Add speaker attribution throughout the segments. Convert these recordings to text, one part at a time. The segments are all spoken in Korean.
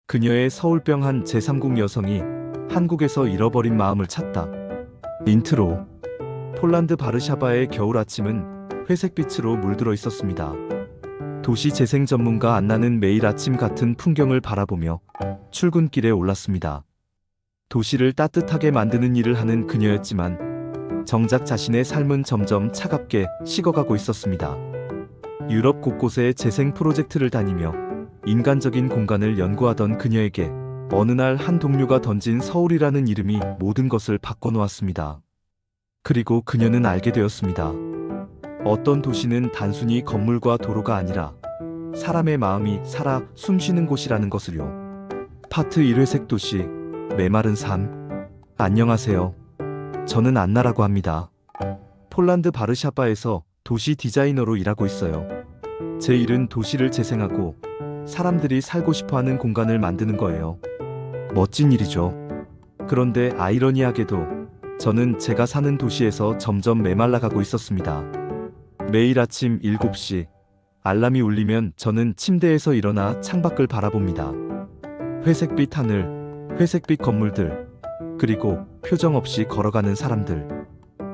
Speaker 1: 그녀의 서울병 한 제3국 여성이 한국에서 잃어버린 마음을 찾다. 인트로. 폴란드 바르샤바의 겨울 아침은 회색빛으로 물들어 있었습니다. 도시 재생 전문가 안나는 매일 아침 같은 풍경을 바라보며 출근길에 올랐습니다. 도시를 따뜻하게 만드는 일을 하는 그녀였지만 정작 자신의 삶은 점점 차갑게 식어가고 있었습니다. 유럽 곳곳에 재생 프로젝트를 다니며 인간적인 공간을 연구하던 그녀에게 어느 날 한 동료가 던진 서울이라는 이름이 모든 것을 바꿔놓았습니다. 그리고 그녀는 알게 되었습니다. 어떤 도시는 단순히 건물과 도로가 아니라 사람의 마음이 살아 숨쉬는 곳이라는 것을요. 파트 1회색 도시, 메마른 삶. 안녕하세요. 저는 안나라고 합니다. 폴란드 바르샤바에서 도시 디자이너로 일하고 있어요. 제 일은 도시를 재생하고 사람들이 살고 싶어하는 공간을 만드는 거예요. 멋진 일이죠. 그런데 아이러니하게도 저는 제가 사는 도시에서 점점 메말라가고 있었습니다. 매일 아침 7시 알람이 울리면 저는 침대에서 일어나 창밖을 바라봅니다. 회색빛 하늘, 회색빛 건물들, 그리고 표정 없이 걸어가는 사람들.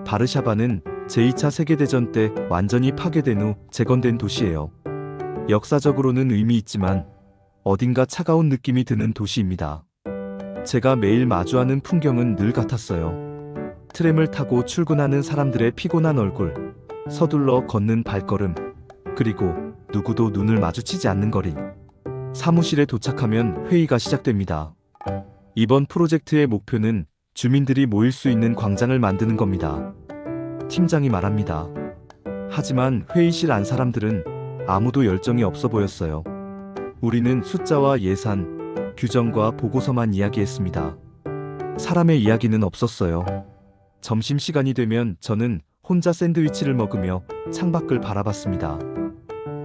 Speaker 1: 바르샤바는 제2차 세계대전 때 완전히 파괴된 후 재건된 도시예요. 역사적으로는 의미 있지만 어딘가 차가운 느낌이 드는 도시입니다. 제가 매일 마주하는 풍경은 늘 같았어요. 트램을 타고 출근하는 사람들의 피곤한 얼굴, 서둘러 걷는 발걸음, 그리고 누구도 눈을 마주치지 않는 거리. 사무실에 도착하면 회의가 시작됩니다. 이번 프로젝트의 목표는 주민들이 모일 수 있는 광장을 만드는 겁니다. 팀장이 말합니다. 하지만 회의실 안 사람들은 아무도 열정이 없어 보였어요. 우리는 숫자와 예산, 규정과 보고서만 이야기했습니다. 사람의 이야기는 없었어요. 점심시간이 되면 저는 혼자 샌드위치를 먹으며 창밖을 바라봤습니다.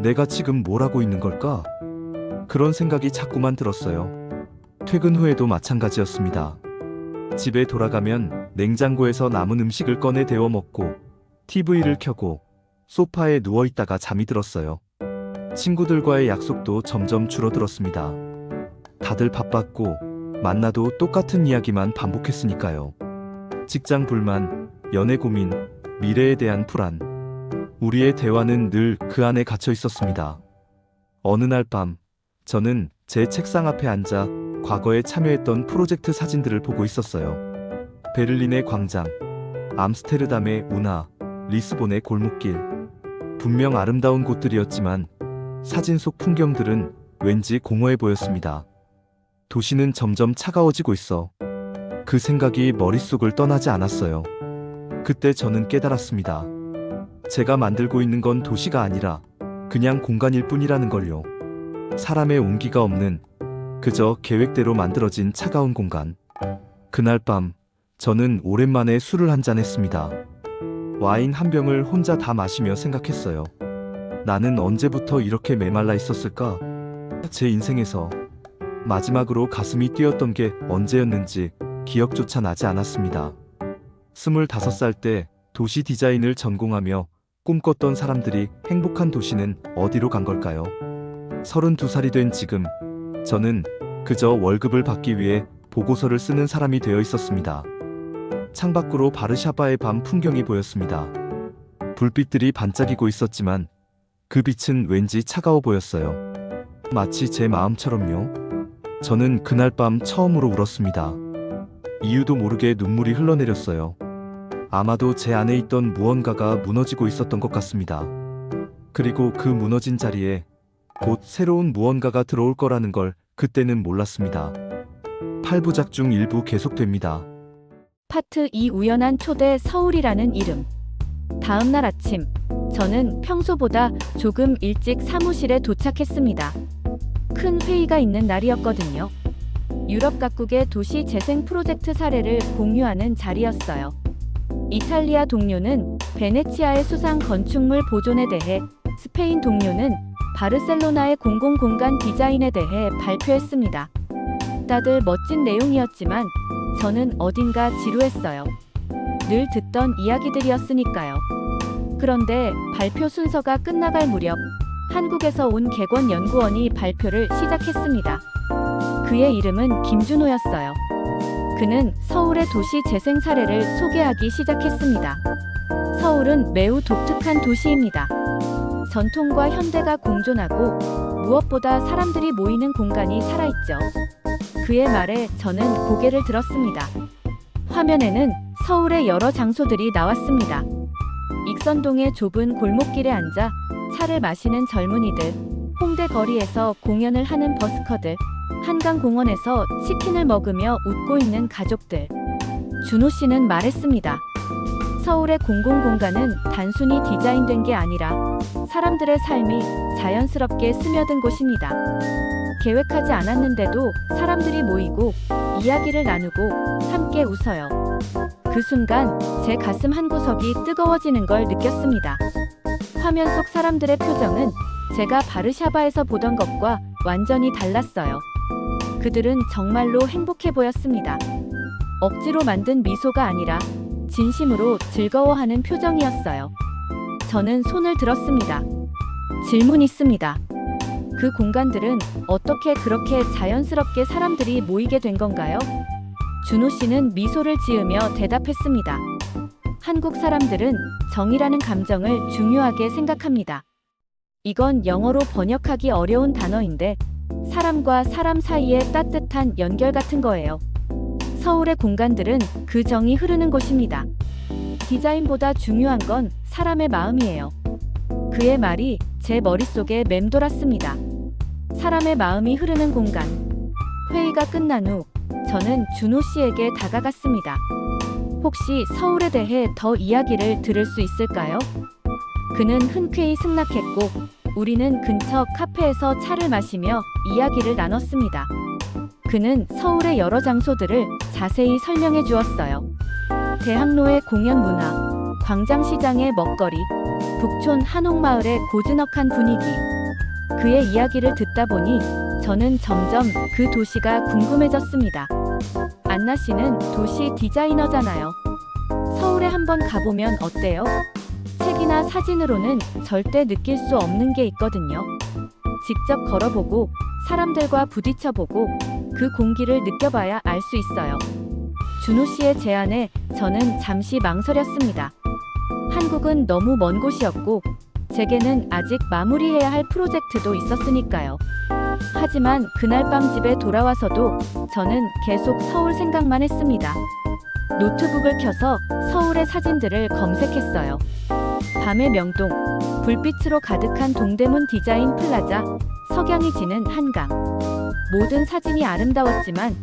Speaker 1: 내가 지금 뭘 하고 있는 걸까? 그런 생각이 자꾸만 들었어요. 퇴근 후에도 마찬가지였습니다. 집에 돌아가면 냉장고에서 남은 음식을 꺼내 데워 먹고 TV를 켜고 소파에 누워 있다가 잠이 들었어요. 친구들과의 약속도 점점 줄어들었습니다. 다들 바빴고 만나도 똑같은 이야기만 반복했으니까요. 직장 불만, 연애 고민, 미래에 대한 불안. 우리의 대화는 늘 그 안에 갇혀 있었습니다. 어느 날 밤, 저는 제 책상 앞에 앉아 과거에 참여했던 프로젝트 사진들을 보고 있었어요. 베를린의 광장, 암스테르담의 운하, 리스본의 골목길. 분명 아름다운 곳들이었지만 사진 속 풍경들은 왠지 공허해 보였습니다. 도시는 점점 차가워지고 있어. 그 생각이 머릿속을 떠나지 않았어요. 그때 저는 깨달았습니다. 제가 만들고 있는 건 도시가 아니라 그냥 공간일 뿐이라는 걸요. 사람의 온기가 없는, 그저 계획대로 만들어진 차가운 공간. 그날 밤, 저는 오랜만에 술을 한잔 했습니다. 와인 한 병을 혼자 다 마시며 생각했어요. 나는 언제부터 이렇게 메말라 있었을까? 제 인생에서 마지막으로 가슴이 뛰었던 게 언제였는지 기억조차 나지 않았습니다. 25살 때 도시 디자인을 전공하며 꿈꿨던 사람들이 행복한 도시는 어디로 간 걸까요? 32살이 된 지금, 저는 그저 월급을 받기 위해 보고서를 쓰는 사람이 되어 있었습니다. 창밖으로 바르샤바의 밤 풍경이 보였습니다. 불빛들이 반짝이고 있었지만 그 빛은 왠지 차가워 보였어요. 마치 제 마음처럼요. 저는 그날 밤 처음으로 울었습니다. 이유도 모르게 눈물이 흘러내렸어요. 아마도 제 안에 있던 무언가가 무너지고 있었던 것 같습니다. 그리고 그 무너진 자리에 곧 새로운 무언가가 들어올 거라는 걸 그때는 몰랐습니다. 8부작 중 1부 계속됩니다.
Speaker 2: 파트 2 우연한 초대 서울이라는 이름. 다음 날 아침, 저는 평소보다 조금 일찍 사무실에 도착했습니다. 큰 회의가 있는 날이었거든요. 유럽 각국의 도시 재생 프로젝트 사례를 공유하는 자리였어요. 이탈리아 동료는 베네치아의 수상 건축물 보존에 대해, 스페인 동료는 바르셀로나의 공공공간 디자인에 대해 발표했습니다. 다들 멋진 내용이었지만 저는 어딘가 지루했어요. 늘 듣던 이야기들이었으니까요. 그런데 발표 순서가 끝나갈 무렵 한국에서 온 객원 연구원이 발표를 시작했습니다. 그의 이름은 김준호였어요. 그는 서울의 도시 재생 사례를 소개하기 시작했습니다. 서울은 매우 독특한 도시입니다. 전통과 현대가 공존하고 무엇보다 사람들이 모이는 공간이 살아있죠. 그의 말에 저는 고개를 들었습니다. 화면에는 서울의 여러 장소들이 나왔습니다. 익선동의 좁은 골목길에 앉아 차를 마시는 젊은이들, 홍대 거리에서 공연을 하는 버스커들, 한강공원에서 치킨을 먹으며 웃고 있는 가족들. 준호 씨는 말했습니다. 서울의 공공공간은 단순히 디자인된 게 아니라 사람들의 삶이 자연스럽게 스며든 곳입니다. 계획하지 않았는데도 사람들이 모이고 이야기를 나누고 함께 웃어요. 그 순간 제 가슴 한구석이 뜨거워지는 걸 느꼈습니다. 화면 속 사람들의 표정은 제가 바르샤바에서 보던 것과 완전히 달랐어요. 그들은 정말로 행복해 보였습니다. 억지로 만든 미소가 아니라 진심으로 즐거워하는 표정이었어요. 저는 손을 들었습니다. 질문 있습니다. 그 공간들은 어떻게 그렇게 자연스럽게 사람들이 모이게 된 건가요? 준호 씨는 미소를 지으며 대답했습니다. 한국 사람들은 정이라는 감정을 중요하게 생각합니다. 이건 영어로 번역하기 어려운 단어인데 사람과 사람 사이의 따뜻한 연결 같은 거예요. 서울의 공간들은 그 정이 흐르는 곳입니다. 디자인보다 중요한 건 사람의 마음이에요. 그의 말이 제 머릿속에 맴돌았습니다. 사람의 마음이 흐르는 공간. 회의가 끝난 후 저는 준호 씨에게 다가갔습니다. 혹시 서울에 대해 더 이야기를 들을 수 있을까요? 그는 흔쾌히 승낙했고 우리는 근처 카페에서 차를 마시며 이야기를 나눴습니다. 그는 서울의 여러 장소들을 자세히 설명해 주었어요. 대학로의 공연 문화, 광장시장의 먹거리, 북촌 한옥마을의 고즈넉한 분위기. 그의 이야기를 듣다 보니 저는 점점 그 도시가 궁금해졌습니다. 안나 씨는 도시 디자이너잖아요. 서울에 한번 가보면 어때요? 책이나 사진으로는 절대 느낄 수 없는 게 있거든요. 직접 걸어보고 사람들과 부딪혀보고 그 공기를 느껴봐야 알 수 있어요. 준호 씨의 제안에 저는 잠시 망설였습니다. 한국은 너무 먼 곳이었고 제게는 아직 마무리해야 할 프로젝트도 있었으니까요. 하지만 그날 밤 집에 돌아와서도 저는 계속 서울 생각만 했습니다. 노트북을 켜서 서울의 사진들을 검색했어요. 밤의 명동, 불빛으로 가득한 동대문 디자인 플라자, 석양이 지는 한강. 모든 사진이 아름다웠지만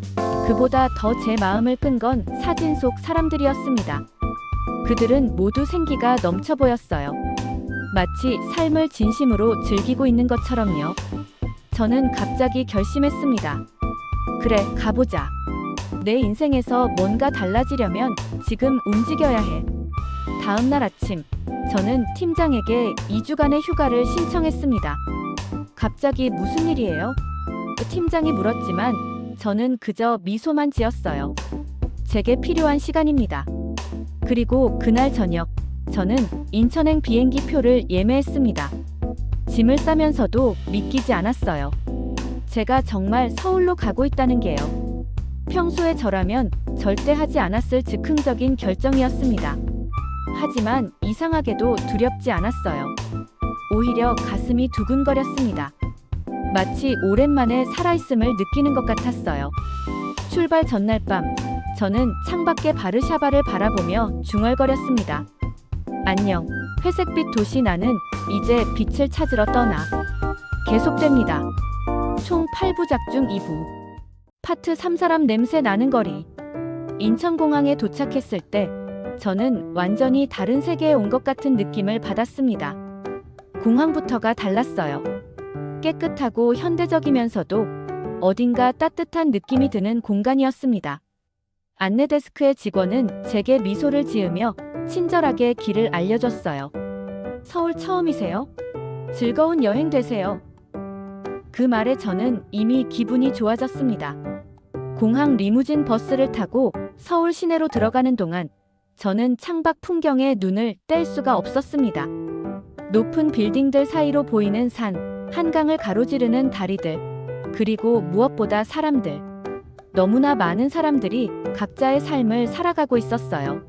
Speaker 2: 그보다 더 제 마음을 끈 건 사진 속 사람들이었습니다. 그들은 모두 생기가 넘쳐 보였어요. 마치 삶을 진심으로 즐기고 있는 것처럼요. 저는 갑자기 결심했습니다. 그래, 가보자. 내 인생에서 뭔가 달라지려면 지금 움직여야 해. 다음 날 아침, 저는 팀장에게 2주간의 휴가를 신청했습니다. 갑자기 무슨 일이에요? 팀장이 물었지만 저는 그저 미소만 지었어요. 제게 필요한 시간입니다. 그리고 그날 저녁, 저는 인천행 비행기 표를 예매했습니다. 짐을 싸면서도 믿기지 않았어요. 제가 정말 서울로 가고 있다는 게요. 평소에 저라면 절대 하지 않았을 즉흥적인 결정이었습니다. 하지만 이상하게도 두렵지 않았어요. 오히려 가슴이 두근거렸습니다. 마치 오랜만에 살아있음을 느끼는 것 같았어요. 출발 전날 밤, 저는 창밖의 바르샤바를 바라보며 중얼거렸습니다. 안녕, 회색빛 도시 나는 이제 빛을 찾으러 떠나. 계속됩니다. 총 8부작 중 2부. 파트 3 사람 냄새 나는 거리. 인천공항에 도착했을 때 저는 완전히 다른 세계에 온 것 같은 느낌을 받았습니다. 공항부터가 달랐어요. 깨끗하고 현대적이면서도 어딘가 따뜻한 느낌이 드는 공간이었습니다. 안내 데스크의 직원은 제게 미소를 지으며 친절하게 길을 알려줬어요. 서울 처음이세요? 즐거운 여행 되세요. 그 말에 저는 이미 기분이 좋아졌습니다. 공항 리무진 버스를 타고 서울 시내로 들어가는 동안 저는 창밖 풍경에 눈을 뗄 수가 없었습니다. 높은 빌딩들 사이로 보이는 산, 한강을 가로지르는 다리들, 그리고 무엇보다 사람들. 너무나 많은 사람들이 각자의 삶을 살아가고 있었어요.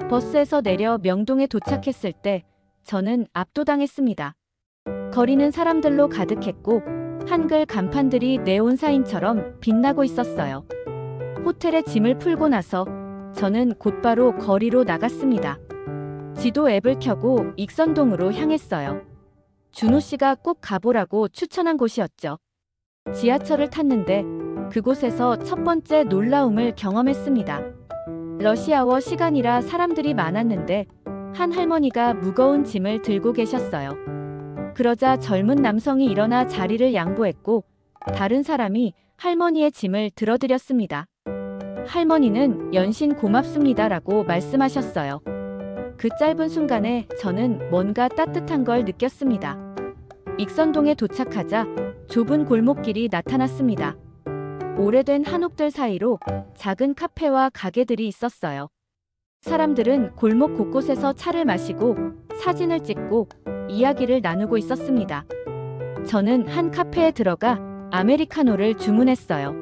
Speaker 2: 버스에서 내려 명동에 도착했을 때 저는 압도당했습니다. 거리는 사람들로 가득했고 한글 간판들이 네온 사인처럼 빛나고 있었어요. 호텔에 짐을 풀고 나서 저는 곧바로 거리로 나갔습니다. 지도 앱을 켜고 익선동으로 향했어요. 준호 씨가 꼭 가보라고 추천한 곳이었죠. 지하철을 탔는데 그곳에서 첫 번째 놀라움을 경험했습니다. 러시아워 시간이라 사람들이 많았는데 한 할머니가 무거운 짐을 들고 계셨어요. 그러자 젊은 남성이 일어나 자리를 양보했고 다른 사람이 할머니의 짐을 들어드렸습니다. 할머니는 연신 고맙습니다라고 말씀하셨어요. 그 짧은 순간에 저는 뭔가 따뜻한 걸 느꼈습니다. 익선동에 도착하자 좁은 골목길이 나타났습니다. 오래된 한옥들 사이로 작은 카페와 가게들이 있었어요. 사람들은 골목 곳곳에서 차를 마시고 사진을 찍고 이야기를 나누고 있었습니다. 저는 한 카페에 들어가 아메리카노를 주문했어요.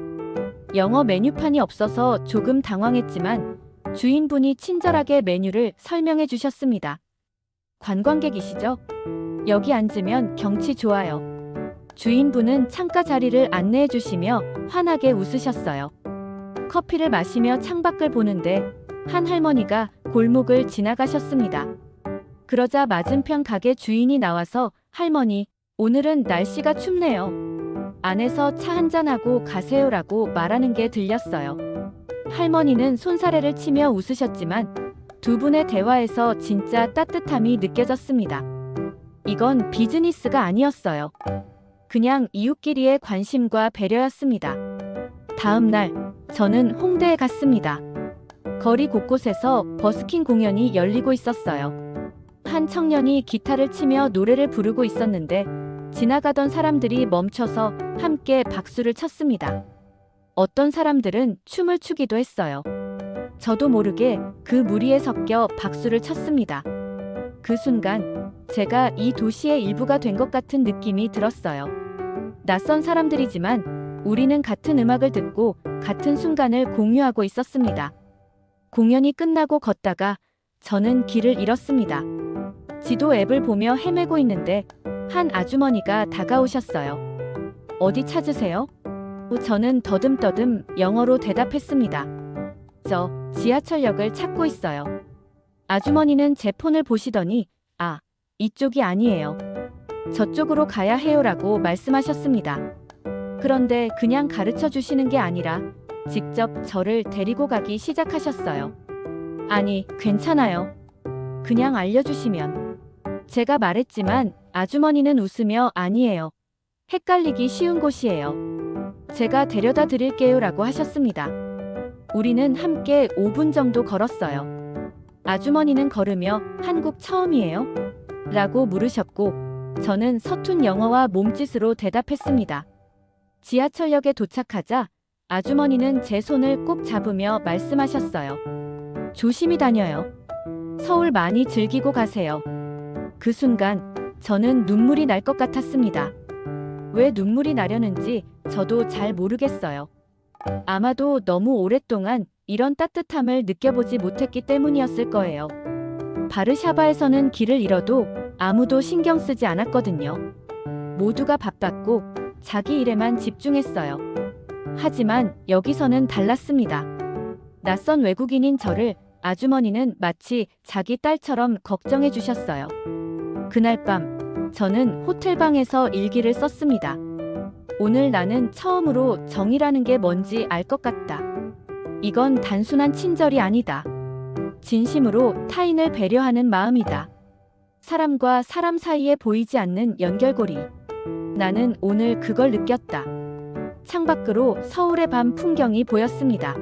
Speaker 2: 영어 메뉴판이 없어서 조금 당황했지만 주인분이 친절하게 메뉴를 설명해 주셨습니다. 관광객이시죠? 여기 앉으면 경치 좋아요. 주인분은 창가 자리를 안내해 주시며 환하게 웃으셨어요. 커피를 마시며 창밖을 보는데 한 할머니가 골목을 지나가셨습니다. 그러자 맞은편 가게 주인이 나와서 할머니, 오늘은 날씨가 춥네요. 안에서 차 한잔하고 가세요라고 말하는 게 들렸어요. 할머니는 손사래를 치며 웃으셨지만 두 분의 대화에서 진짜 따뜻함이 느껴졌습니다. 이건 비즈니스가 아니었어요. 그냥 이웃끼리의 관심과 배려였습니다. 다음 날, 저는 홍대에 갔습니다. 거리 곳곳에서 버스킹 공연이 열리고 있었어요. 한 청년이 기타를 치며 노래를 부르고 있었는데 지나가던 사람들이 멈춰서 함께 박수를 쳤습니다. 어떤 사람들은 춤을 추기도 했어요. 저도 모르게 그 무리에 섞여 박수를 쳤습니다. 그 순간 제가 이 도시의 일부가 된 것 같은 느낌이 들었어요. 낯선 사람들이지만 우리는 같은 음악을 듣고 같은 순간을 공유하고 있었습니다. 공연이 끝나고 걷다가 저는 길을 잃었습니다. 지도 앱을 보며 헤매고 있는데 한 아주머니가 다가오셨어요. 어디 찾으세요? 저는 더듬더듬 영어로 대답했습니다. 저 지하철역을 찾고 있어요. 아주머니는 제 폰을 보시더니 아, 이쪽이 아니에요. 저쪽으로 가야 해요라고 말씀하셨습니다. 그런데 그냥 가르쳐 주시는 게 아니라 직접 저를 데리고 가기 시작하셨어요. 아니, 괜찮아요. 그냥 알려주시면. 제가 말했지만 아주머니는 웃으며 아니에요. 헷갈리기 쉬운 곳이에요. 제가 데려다 드릴게요 라고 하셨습니다. 우리는 함께 5분 정도 걸었어요. 아주머니는 걸으며 한국 처음이에요? 라고 물으셨고 저는 서툰 영어와 몸짓으로 대답했습니다. 지하철역에 도착하자 아주머니는 제 손을 꼭 잡으며 말씀하셨어요. 조심히 다녀요. 서울 많이 즐기고 가세요. 그 순간 저는 눈물이 날 것 같았습니다. 왜 눈물이 나려는지 저도 잘 모르겠어요. 아마도 너무 오랫동안 이런 따뜻함을 느껴보지 못했기 때문이었을 거예요. 바르샤바에서는 길을 잃어도 아무도 신경 쓰지 않았거든요. 모두가 바빴고 자기 일에만 집중했어요. 하지만 여기서는 달랐습니다. 낯선 외국인인 저를 아주머니는 마치 자기 딸처럼 걱정해 주셨어요. 그날 밤 저는 호텔방에서 일기를 썼습니다. 오늘 나는 처음으로 정이라는 게 뭔지 알 것 같다. 이건 단순한 친절이 아니다. 진심으로 타인을 배려하는 마음이다. 사람과 사람 사이에 보이지 않는 연결고리. 나는 오늘 그걸 느꼈다. 창밖으로 서울의 밤 풍경이 보였습니다.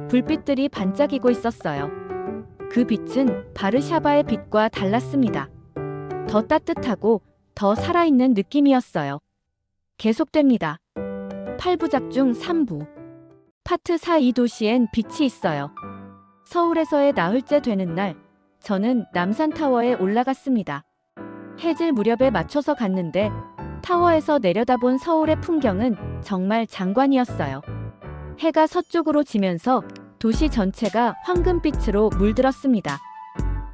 Speaker 2: 불빛들이 반짝이고 있었어요. 그 빛은 바르샤바의 빛과 달랐습니다. 더 따뜻하고 더 살아있는 느낌이었어요. 계속됩니다. 8부작 중 3부. 파트 4. 이 도시엔 빛이 있어요. 서울에서의 나흘째 되는 날, 저는 남산타워에 올라갔습니다. 해질 무렵에 맞춰서 갔는데 타워에서 내려다본 서울의 풍경은 정말 장관이었어요. 해가 서쪽으로 지면서 도시 전체가 황금빛으로 물들었습니다.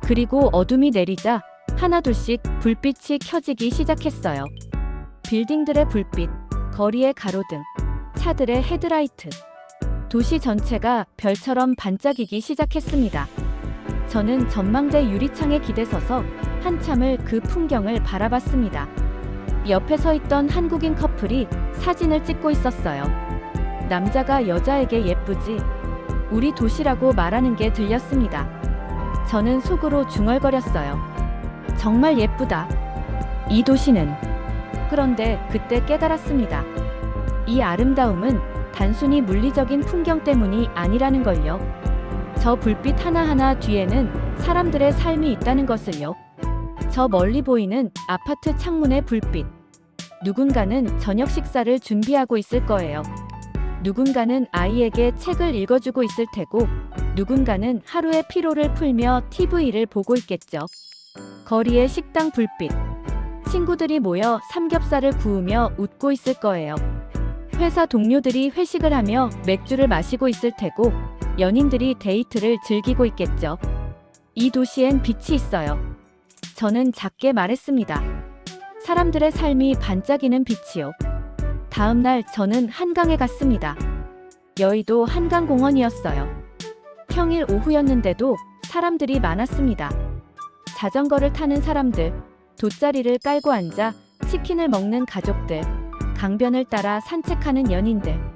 Speaker 2: 그리고 어둠이 내리자 하나둘씩 불빛이 켜지기 시작했어요. 빌딩들의 불빛, 거리의 가로등, 차들의 헤드라이트. 도시 전체가 별처럼 반짝이기 시작했습니다. 저는 전망대 유리창에 기대서서 한참을 그 풍경을 바라봤습니다. 옆에 서 있던 한국인 커플이 사진을 찍고 있었어요. 남자가 여자에게 예쁘지? 우리 도시라고 말하는 게 들렸습니다. 저는 속으로 중얼거렸어요. 정말 예쁘다. 이 도시는. 그런데 그때 깨달았습니다. 이 아름다움은 단순히 물리적인 풍경 때문이 아니라는 걸요. 저 불빛 하나하나 뒤에는 사람들의 삶이 있다는 것을요. 저 멀리 보이는 아파트 창문의 불빛. 누군가는 저녁 식사를 준비하고 있을 거예요. 누군가는 아이에게 책을 읽어주고 있을 테고, 누군가는 하루의 피로를 풀며 TV를 보고 있겠죠. 거리의 식당 불빛. 친구들이 모여 삼겹살을 구우며 웃고 있을 거예요. 회사 동료들이 회식을 하며 맥주를 마시고 있을 테고, 연인들이 데이트를 즐기고 있겠죠. 이 도시엔 빛이 있어요. 저는 작게 말했습니다. 사람들의 삶이 반짝이는 빛이요. 다음 날 저는 한강에 갔습니다. 여의도 한강공원이었어요. 평일 오후였는데도 사람들이 많았습니다. 자전거를 타는 사람들, 돗자리를 깔고 앉아 치킨을 먹는 가족들, 강변을 따라 산책하는 연인들.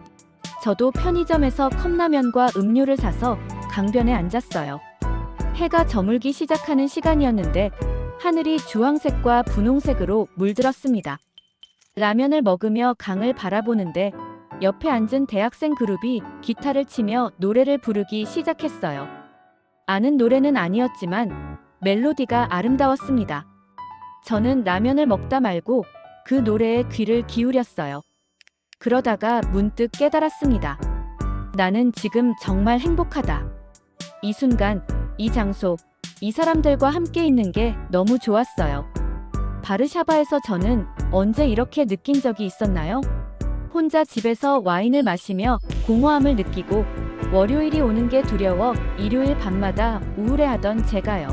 Speaker 2: 저도 편의점에서 컵라면과 음료를 사서 강변에 앉았어요. 해가 저물기 시작하는 시간이었는데 하늘이 주황색과 분홍색으로 물들었습니다. 라면을 먹으며 강을 바라보는데 옆에 앉은 대학생 그룹이 기타를 치며 노래를 부르기 시작했어요. 아는 노래는 아니었지만 멜로디가 아름다웠습니다. 저는 라면을 먹다 말고 그 노래에 귀를 기울였어요. 그러다가 문득 깨달았습니다. 나는 지금 정말 행복하다. 이 순간, 이 장소, 이 사람들과 함께 있는 게 너무 좋았어요. 바르샤바에서 저는 언제 이렇게 느낀 적이 있었나요? 혼자 집에서 와인을 마시며 공허함을 느끼고 월요일이 오는 게 두려워 일요일 밤마다 우울해하던 제가요.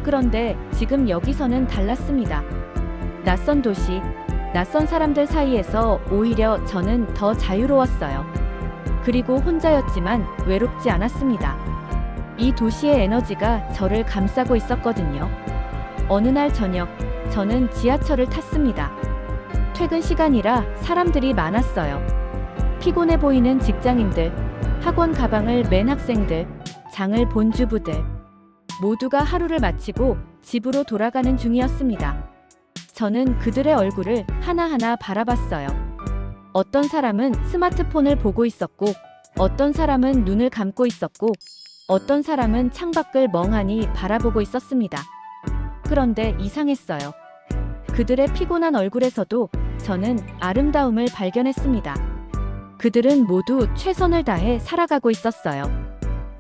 Speaker 2: 그런데 지금 여기서는 달랐습니다. 낯선 도시, 낯선 사람들 사이에서 오히려 저는 더 자유로웠어요. 그리고 혼자였지만 외롭지 않았습니다. 이 도시의 에너지가 저를 감싸고 있었거든요. 어느 날 저녁, 저는 지하철을 탔습니다. 퇴근 시간이라 사람들이 많았어요. 피곤해 보이는 직장인들, 학원 가방을 맨 학생들, 장을 본 주부들. 모두가 하루를 마치고 집으로 돌아가는 중이었습니다. 저는 그들의 얼굴을 하나하나 바라봤어요. 어떤 사람은 스마트폰을 보고 있었고, 어떤 사람은 눈을 감고 있었고, 어떤 사람은 창밖을 멍하니 바라보고 있었습니다. 그런데 이상했어요. 그들의 피곤한 얼굴에서도 저는 아름다움을 발견했습니다. 그들은 모두 최선을 다해 살아가고 있었어요.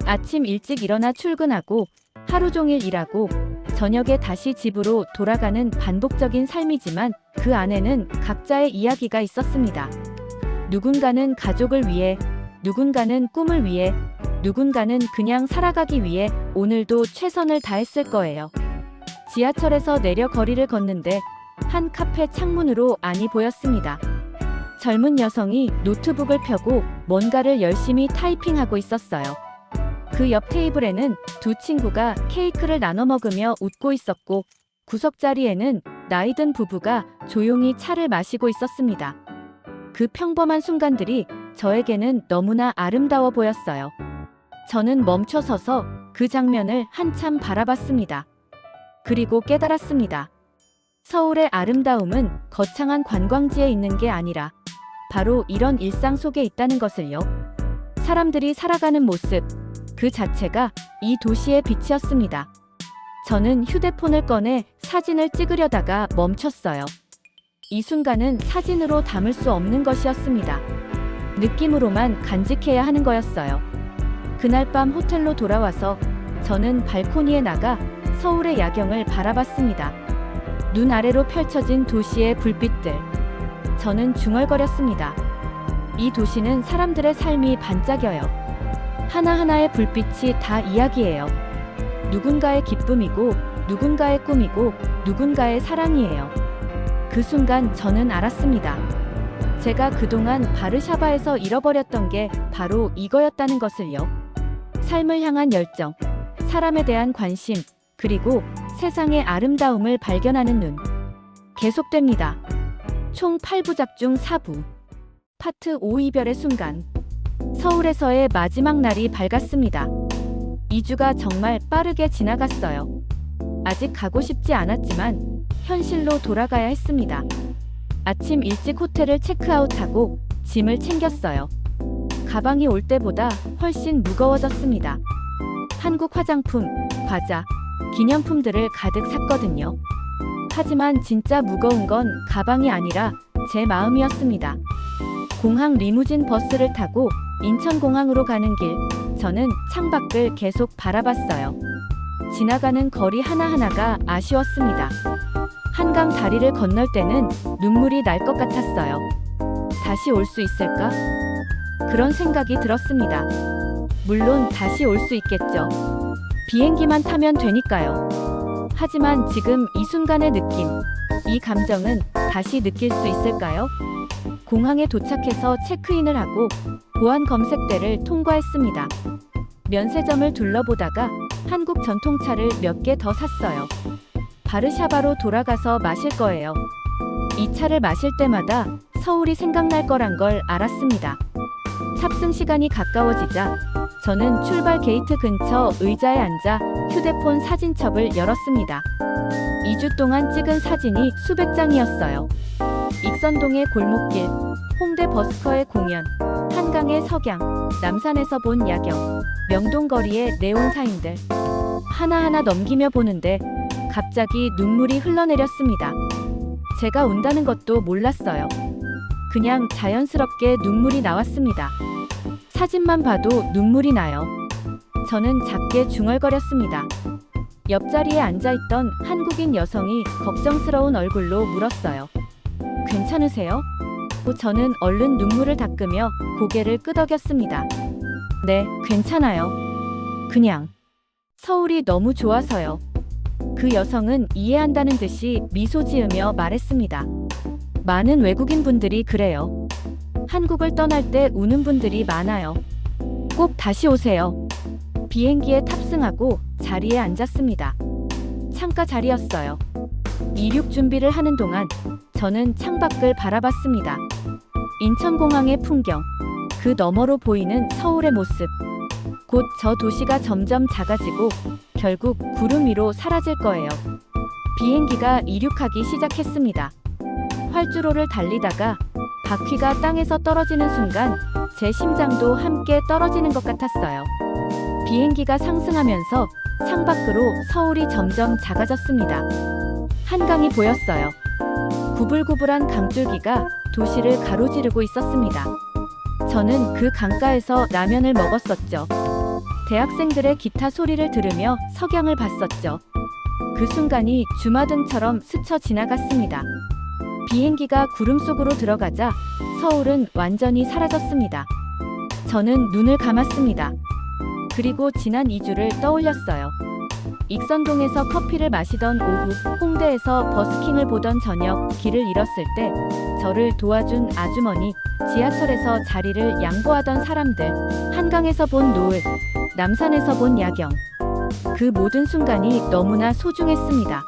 Speaker 2: 아침 일찍 일어나 출근하고 하루 종일 일하고 저녁에 다시 집으로 돌아가는 반복적인 삶이지만 그 안에는 각자의 이야기가 있었습니다. 누군가는 가족을 위해, 누군가는 꿈을 위해, 누군가는 그냥 살아가기 위해 오늘도 최선을 다했을 거예요. 지하철에서 내려 거리를 걷는데 한 카페 창문으로 안이 보였습니다. 젊은 여성이 노트북을 펴고 뭔가를 열심히 타이핑하고 있었어요. 그 옆 테이블에는 두 친구가 케이크를 나눠 먹으며 웃고 있었고 구석자리에는 나이든 부부가 조용히 차를 마시고 있었습니다. 그 평범한 순간들이 저에게는 너무나 아름다워 보였어요. 저는 멈춰서서 그 장면을 한참 바라봤습니다. 그리고 깨달았습니다. 서울의 아름다움은 거창한 관광지에 있는 게 아니라 바로 이런 일상 속에 있다는 것을요. 사람들이 살아가는 모습, 그 자체가 이 도시의 빛이었습니다. 저는 휴대폰을 꺼내 사진을 찍으려다가 멈췄어요. 이 순간은 사진으로 담을 수 없는 것이었습니다. 느낌으로만 간직해야 하는 거였어요. 그날 밤 호텔로 돌아와서 저는 발코니에 나가 서울의 야경을 바라봤습니다. 눈 아래로 펼쳐진 도시의 불빛들. 저는 중얼거렸습니다. 이 도시는 사람들의 삶이 반짝여요. 하나하나의 불빛이 다 이야기예요. 누군가의 기쁨이고, 누군가의 꿈이고, 누군가의 사랑이에요. 그 순간 저는 알았습니다. 제가 그동안 바르샤바에서 잃어버렸던 게 바로 이거였다는 것을요. 삶을 향한 열정, 사람에 대한 관심, 그리고 세상의 아름다움을 발견하는 눈. 계속됩니다. 총 8부작 중 4부. 파트 5 이별의 순간. 서울에서의 마지막 날이 밝았습니다. 2주가 정말 빠르게 지나갔어요. 아직 가고 싶지 않았지만 현실로 돌아가야 했습니다. 아침 일찍 호텔을 체크아웃하고 짐을 챙겼어요. 가방이 올 때보다 훨씬 무거워졌습니다. 한국 화장품, 과자, 기념품들을 가득 샀거든요. 하지만 진짜 무거운 건 가방이 아니라 제 마음이었습니다. 공항 리무진 버스를 타고 인천공항으로 가는 길, 저는 창밖을 계속 바라봤어요. 지나가는 거리 하나하나가 아쉬웠습니다. 한강 다리를 건널 때는 눈물이 날 것 같았어요. 다시 올 수 있을까? 그런 생각이 들었습니다. 물론 다시 올 수 있겠죠. 비행기만 타면 되니까요. 하지만 지금 이 순간의 느낌, 이 감정은 다시 느낄 수 있을까요? 공항에 도착해서 체크인을 하고 보안 검색대를 통과했습니다. 면세점을 둘러보다가 한국 전통차를 몇 개 더 샀어요. 바르샤바로 돌아가서 마실 거예요. 이 차를 마실 때마다 서울이 생각날 거란 걸 알았습니다. 탑승 시간이 가까워지자 저는 출발 게이트 근처 의자에 앉아 휴대폰 사진첩을 열었습니다. 2주 동안 찍은 사진이 수백 장이었어요. 익선동의 골목길, 홍대 버스커의 공연, 한강의 석양, 남산에서 본 야경, 명동거리의 네온 사인들. 하나하나 넘기며 보는데 갑자기 눈물이 흘러내렸습니다. 제가 운다는 것도 몰랐어요. 그냥 자연스럽게 눈물이 나왔습니다. 사진만 봐도 눈물이 나요. 저는 작게 중얼거렸습니다. 옆자리에 앉아있던 한국인 여성이 걱정스러운 얼굴로 물었어요. 괜찮으세요? 저는 얼른 눈물을 닦으며 고개를 끄덕였습니다. 네, 괜찮아요. 그냥 서울이 너무 좋아서요. 그 여성은 이해한다는 듯이 미소 지으며 말했습니다. 많은 외국인 분들이 그래요. 한국을 떠날 때 우는 분들이 많아요. 꼭 다시 오세요. 비행기에 탑승하고 자리에 앉았습니다. 창가 자리였어요. 이륙 준비를 하는 동안 저는 창밖을 바라봤습니다. 인천공항의 풍경, 그 너머로 보이는 서울의 모습. 곧 저 도시가 점점 작아지고 결국 구름 위로 사라질 거예요. 비행기가 이륙하기 시작했습니다. 활주로를 달리다가 바퀴가 땅에서 떨어지는 순간 제 심장도 함께 떨어지는 것 같았어요. 비행기가 상승하면서 창밖으로 서울이 점점 작아졌습니다. 한강이 보였어요. 구불구불한 강줄기가 도시를 가로지르고 있었습니다. 저는 그 강가에서 라면을 먹었었죠. 대학생들의 기타 소리를 들으며 석양을 봤었죠. 그 순간이 주마등처럼 스쳐 지나갔습니다. 비행기가 구름 속으로 들어가자 서울은 완전히 사라졌습니다. 저는 눈을 감았습니다. 그리고 지난 2주를 떠올렸어요. 익선동에서 커피를 마시던 오후, 홍대에서 버스킹을 보던 저녁, 길을 잃었을 때 저를 도와준 아주머니, 지하철에서 자리를 양보하던 사람들, 한강에서 본 노을, 남산에서 본 야경. 그 모든 순간이 너무나 소중했습니다.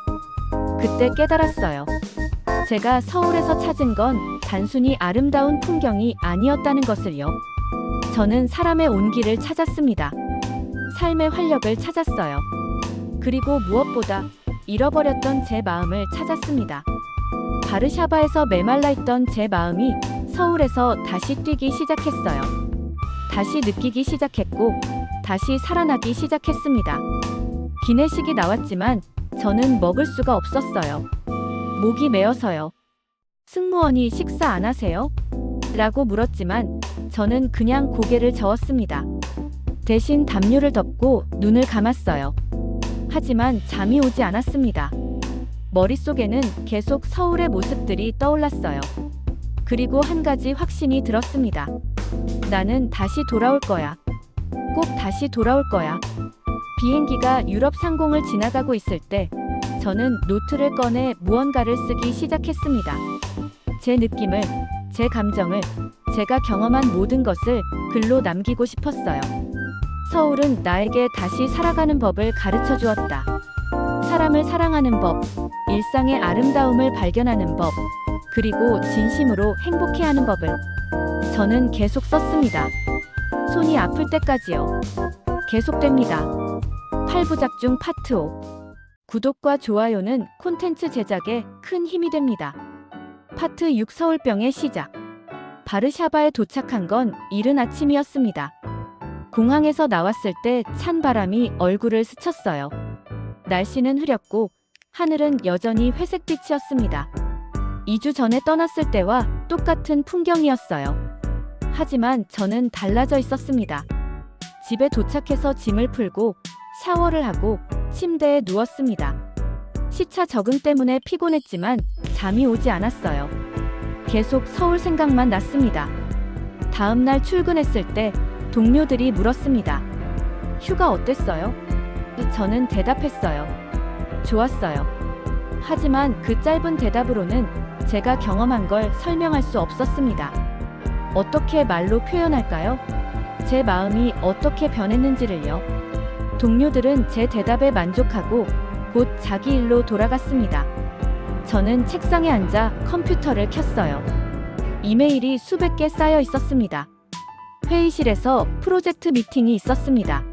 Speaker 2: 그때 깨달았어요. 제가 서울에서 찾은 건 단순히 아름다운 풍경이 아니었다는 것을요. 저는 사람의 온기를 찾았습니다. 삶의 활력을 찾았어요. 그리고 무엇보다 잃어버렸던 제 마음을 찾았습니다. 바르샤바에서 메말라 있던 제 마음이 서울에서 다시 뛰기 시작했어요. 다시 느끼기 시작했고 다시 살아나기 시작했습니다. 기내식이 나왔지만 저는 먹을 수가 없었어요. 목이 메어서요. 승무원이 식사 안 하세요? 라고 물었지만 저는 그냥 고개를 저었습니다. 대신 담요를 덮고 눈을 감았어요. 하지만 잠이 오지 않았습니다. 머릿속에는 계속 서울의 모습들이 떠올랐어요. 그리고 한 가지 확신이 들었습니다. 나는 다시 돌아올 거야. 꼭 다시 돌아올 거야. 비행기가 유럽 상공을 지나가고 있을 때 저는 노트를 꺼내 무언가를 쓰기 시작했습니다. 제 느낌을, 제 감정을, 제가 경험한 모든 것을 글로 남기고 싶었어요. 서울은 나에게 다시 살아가는 법을 가르쳐 주었다. 사람을 사랑하는 법, 일상의 아름다움을 발견하는 법, 그리고 진심으로 행복해하는 법을. 저는 계속 썼습니다. 손이 아플 때까지요. 계속됩니다. 8부작 중 파트 5. 구독과 좋아요는 콘텐츠 제작에 큰 힘이 됩니다. 파트 6 서울병의 시작. 바르샤바에 도착한 건 이른 아침이었습니다. 공항에서 나왔을 때 찬 바람이 얼굴을 스쳤어요. 날씨는 흐렸고 하늘은 여전히 회색빛이었습니다. 2주 전에 떠났을 때와 똑같은 풍경이었어요. 하지만 저는 달라져 있었습니다. 집에 도착해서 짐을 풀고 샤워를 하고 침대에 누웠습니다. 시차 적응 때문에 피곤했지만 잠이 오지 않았어요. 계속 서울 생각만 났습니다. 다음 날 출근했을 때 동료들이 물었습니다. 휴가 어땠어요? 저는 대답했어요. 좋았어요. 하지만 그 짧은 대답으로는 제가 경험한 걸 설명할 수 없었습니다. 어떻게 말로 표현할까요? 제 마음이 어떻게 변했는지를요. 동료들은 제 대답에 만족하고 곧 자기 일로 돌아갔습니다. 저는 책상에 앉아 컴퓨터를 켰어요. 이메일이 수백 개 쌓여 있었습니다. 회의실에서 프로젝트 미팅이 있었습니다.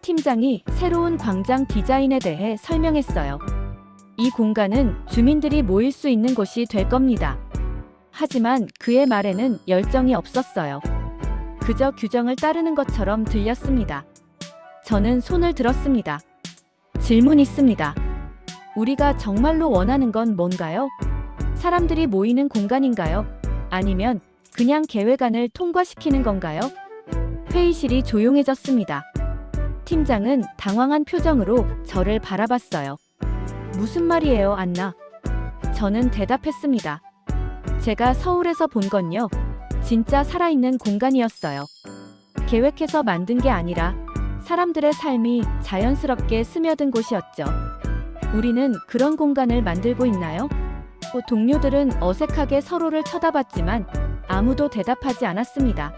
Speaker 2: 팀장이 새로운 광장 디자인에 대해 설명했어요. 이 공간은 주민들이 모일 수 있는 곳이 될 겁니다. 하지만 그의 말에는 열정이 없었어요. 그저 규정을 따르는 것처럼 들렸습니다. 저는 손을 들었습니다. 질문 있습니다. 우리가 정말로 원하는 건 뭔가요? 사람들이 모이는 공간인가요? 아니면 그냥 계획안을 통과시키는 건가요? 회의실이 조용해졌습니다. 팀장은 당황한 표정으로 저를 바라봤어요. 무슨 말이에요, 안나? 저는 대답했습니다. 제가 서울에서 본 건요, 진짜 살아있는 공간이었어요. 계획해서 만든 게 아니라 사람들의 삶이 자연스럽게 스며든 곳이었죠. 우리는 그런 공간을 만들고 있나요? 동료들은 어색하게 서로를 쳐다봤지만 아무도 대답하지 않았습니다.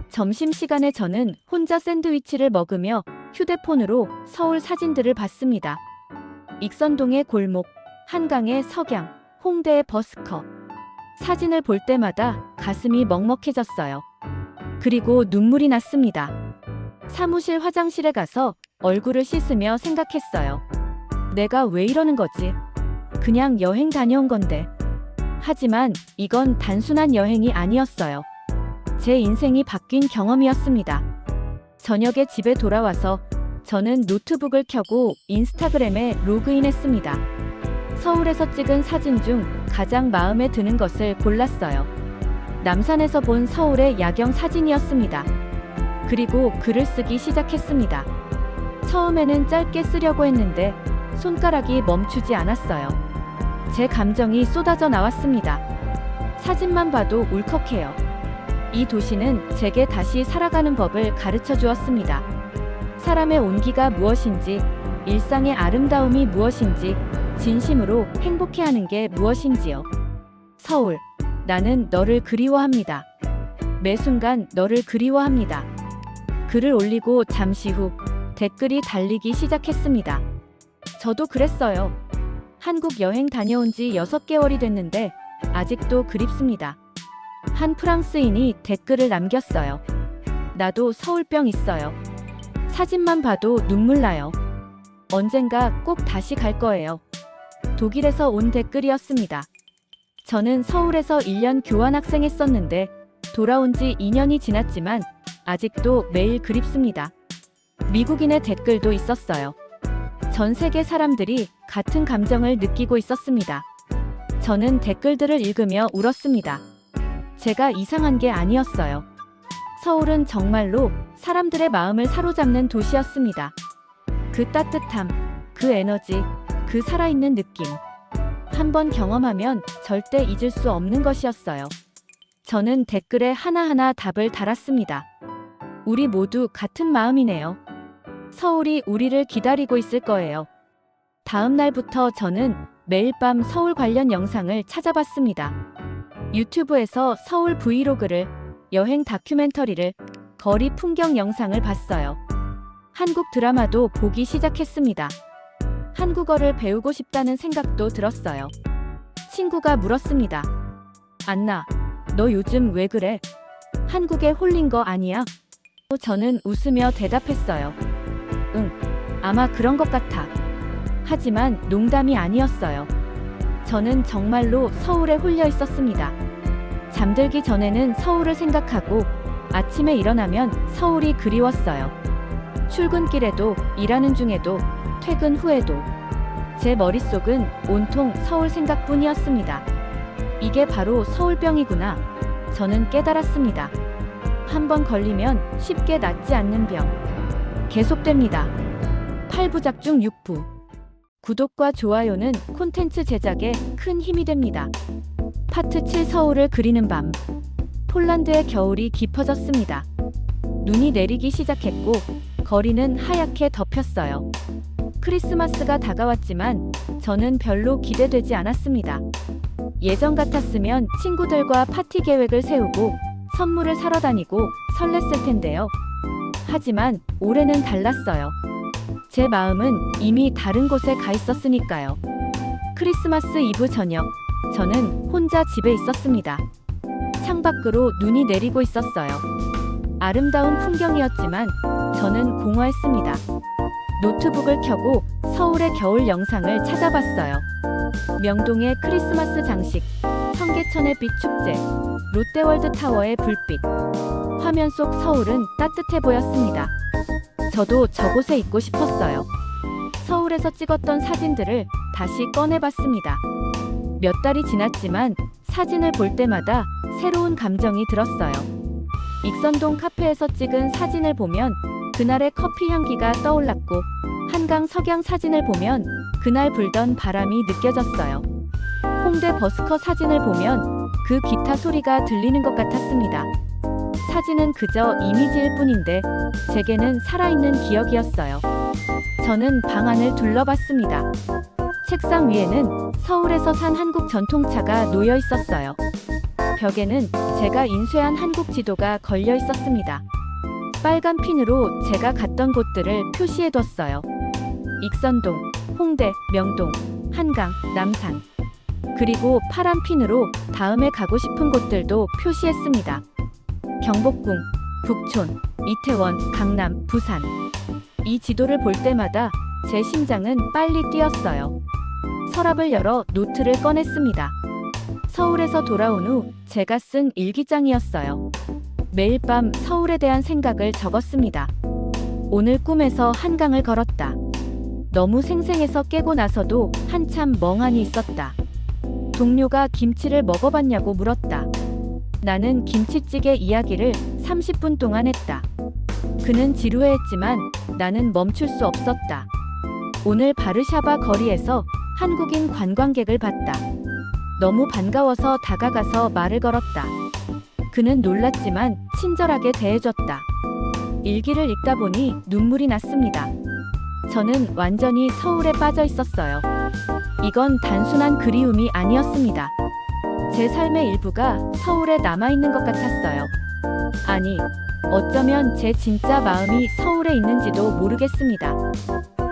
Speaker 2: 점심시간에 저는 혼자 샌드위치를 먹으며 휴대폰으로 서울 사진들을 봤습니다. 익선동의 골목, 한강의 석양, 홍대의 버스커. 사진을 볼 때마다 가슴이 먹먹해졌어요. 그리고 눈물이 났습니다. 사무실 화장실에 가서 얼굴을 씻으며 생각했어요. 내가 왜 이러는 거지? 그냥 여행 다녀온 건데. 하지만 이건 단순한 여행이 아니었어요. 제 인생이 바뀐 경험이었습니다. 저녁에 집에 돌아와서 저는 노트북을 켜고 인스타그램에 로그인했습니다. 서울에서 찍은 사진 중 가장 마음에 드는 것을 골랐어요. 남산에서 본 서울의 야경 사진이었습니다. 그리고 글을 쓰기 시작했습니다. 처음에는 짧게 쓰려고 했는데 손가락이 멈추지 않았어요. 제 감정이 쏟아져 나왔습니다. 사진만 봐도 울컥해요. 이 도시는 제게 다시 살아가는 법을 가르쳐 주었습니다. 사람의 온기가 무엇인지, 일상의 아름다움이 무엇인지, 진심으로 행복해하는 게 무엇인지요. 서울, 나는 너를 그리워합니다. 매 순간 너를 그리워합니다. 글을 올리고 잠시 후 댓글이 달리기 시작했습니다. 저도 그랬어요. 한국 여행 다녀온 지 6개월이 됐는데 아직도 그립습니다. 한 프랑스인이 댓글을 남겼어요. 나도 서울병 있어요. 사진만 봐도 눈물 나요. 언젠가 꼭 다시 갈 거예요. 독일에서 온 댓글이었습니다. 저는 서울에서 1년 교환학생 했었는데 돌아온 지 2년이 지났지만 아직도 매일 그립습니다. 미국인의 댓글도 있었어요. 전 세계 사람들이 같은 감정을 느끼고 있었습니다. 저는 댓글들을 읽으며 울었습니다. 제가 이상한 게 아니었어요. 서울은 정말로 사람들의 마음을 사로잡는 도시였습니다. 그 따뜻함, 그 에너지, 그 살아있는 느낌. 한번 경험하면 절대 잊을 수 없는 것이었어요. 저는 댓글에 하나하나 답을 달았습니다. 우리 모두 같은 마음이네요. 서울이 우리를 기다리고 있을 거예요. 다음 날부터 저는 매일 밤 서울 관련 영상을 찾아봤습니다. 유튜브에서 서울 브이로그를, 여행 다큐멘터리를, 거리 풍경 영상을 봤어요. 한국 드라마도 보기 시작했습니다. 한국어를 배우고 싶다는 생각도 들었어요. 친구가 물었습니다. 안나, 너 요즘 왜 그래? 한국에 홀린 거 아니야? 저는 웃으며 대답했어요. 응, 아마 그런 것 같아. 하지만 농담이 아니었어요. 저는 정말로 서울에 홀려 있었습니다. 잠들기 전에는 서울을 생각하고 아침에 일어나면 서울이 그리웠어요. 출근길에도, 일하는 중에도, 퇴근 후에도 제 머릿속은 온통 서울 생각뿐이었습니다. 이게 바로 서울병이구나. 저는 깨달았습니다. 한번 걸리면 쉽게 낫지 않는 병. 계속됩니다. 8부작 중 6부. 구독과 좋아요는 콘텐츠 제작에 큰 힘이 됩니다. 파트 7 서울을 그리는 밤. 폴란드의 겨울이 깊어졌습니다. 눈이 내리기 시작했고 거리는 하얗게 덮였어요. 크리스마스가 다가왔지만 저는 별로 기대되지 않았습니다. 예전 같았으면 친구들과 파티 계획을 세우고 선물을 사러 다니고 설렜을 텐데요. 하지만 올해는 달랐어요. 제 마음은 이미 다른 곳에 가 있었으니까요. 크리스마스 이브 저녁, 저는 혼자 집에 있었습니다. 창밖으로 눈이 내리고 있었어요. 아름다운 풍경이었지만 저는 공허했습니다. 노트북을 켜고 서울의 겨울 영상을 찾아봤어요. 명동의 크리스마스 장식, 청계천의 빛 축제, 롯데월드 타워의 불빛. 화면 속 서울은 따뜻해 보였습니다. 저도 저곳에 있고 싶었어요. 서울에서 찍었던 사진들을 다시 꺼내봤습니다. 몇 달이 지났지만 사진을 볼 때마다 새로운 감정이 들었어요. 익선동 카페에서 찍은 사진을 보면 그날의 커피 향기가 떠올랐고, 한강 석양 사진을 보면 그날 불던 바람이 느껴졌어요. 홍대 버스커 사진을 보면 그 기타 소리가 들리는 것 같았습니다. 사진은 그저 이미지일 뿐인데 제게는 살아있는 기억이었어요. 저는 방 안을 둘러봤습니다. 책상 위에는 서울에서 산 한국 전통차가 놓여 있었어요. 벽에는 제가 인쇄한 한국 지도가 걸려 있었습니다. 빨간 핀으로 제가 갔던 곳들을 표시해뒀어요. 익선동, 홍대, 명동, 한강, 남산. 그리고 파란 핀으로 다음에 가고 싶은 곳들도 표시했습니다. 경복궁, 북촌, 이태원, 강남, 부산. 이 지도를 볼 때마다 제 심장은 빨리 뛰었어요. 서랍을 열어 노트를 꺼냈습니다. 서울에서 돌아온 후 제가 쓴 일기장이었어요. 매일 밤 서울에 대한 생각을 적었습니다. 오늘 꿈에서 한강을 걸었다. 너무 생생해서 깨고 나서도 한참 멍하니 있었다. 동료가 김치를 먹어봤냐고 물었다. 나는 김치찌개 이야기를 30분 동안 했다. 그는 지루해했지만 나는 멈출 수 없었다. 오늘 바르샤바 거리에서 한국인 관광객을 봤다. 너무 반가워서 다가가서 말을 걸었다. 그는 놀랐지만 친절하게 대해줬다. 일기를 읽다 보니 눈물이 났습니다. 저는 완전히 서울에 빠져 있었어요. 이건 단순한 그리움이 아니었습니다. 제 삶의 일부가 서울에 남아있는 것 같았어요. 아니, 어쩌면 제 진짜 마음이 서울에 있는지도 모르겠습니다.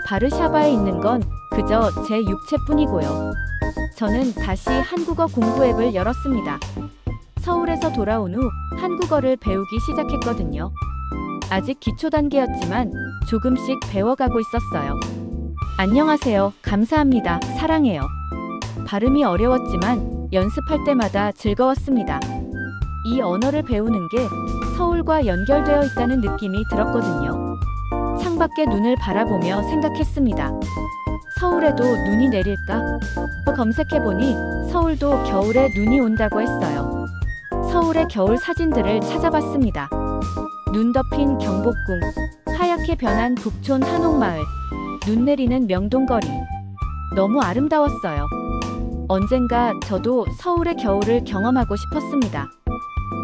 Speaker 2: 바르샤바에 있는 건 그저 제 육체뿐이고요. 저는 다시 한국어 공부 앱을 열었습니다. 서울에서 돌아온 후 한국어를 배우기 시작했거든요. 아직 기초 단계였지만 조금씩 배워가고 있었어요. 안녕하세요. 감사합니다. 사랑해요. 발음이 어려웠지만 연습할 때마다 즐거웠습니다. 이 언어를 배우는 게 서울과 연결되어 있다는 느낌이 들었거든요. 창밖에 눈을 바라보며 생각했습니다. 서울에도 눈이 내릴까? 검색해보니 서울도 겨울에 눈이 온다고 했어요. 서울의 겨울 사진들을 찾아봤습니다. 눈 덮인 경복궁, 하얗게 변한 북촌 한옥마을, 눈 내리는 명동거리. 너무 아름다웠어요. 언젠가 저도 서울의 겨울을 경험하고 싶었습니다.